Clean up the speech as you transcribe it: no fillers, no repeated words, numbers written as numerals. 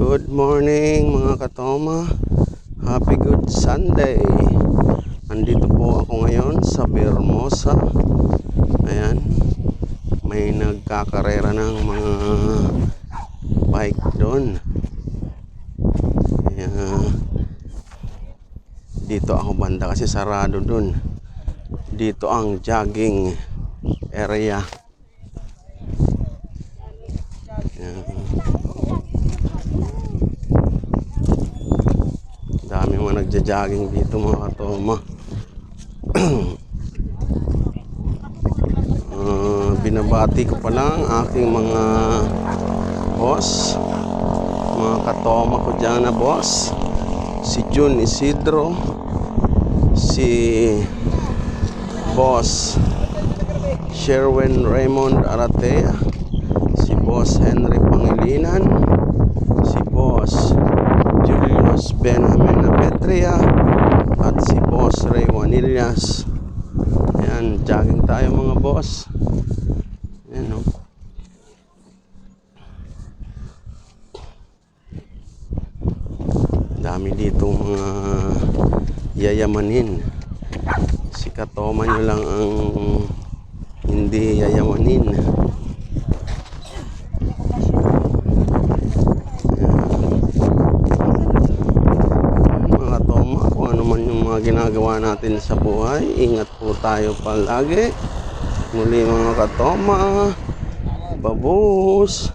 Good morning mga katoma. Happy Good Sunday. Andito po ako ngayon sa Villahermosa. Ayan, may nagkakarera ng mga bike doon. Ayan, dito ako banda kasi sarado doon. Dito ang jogging area. Ayan. Dami mga nagja-jogging dito mga katoma. Binabati ko pa lang aking mga boss, mga katoma ko dyan na boss, si Jun Isidro, si boss Sherwin Raymond Aratea, si boss Henry Pangilinan, si boss Julius Benjamin Petria, at si boss Ray Juanillas. Ayan, jogging tayo mga boss. Ayan, no? Dami dito mga yayamanin. Si katoma nyo lang ang hindi yayamanin. Ginagawa natin sa buhay, ingat po tayo palagi. Muli mga katoma, babus.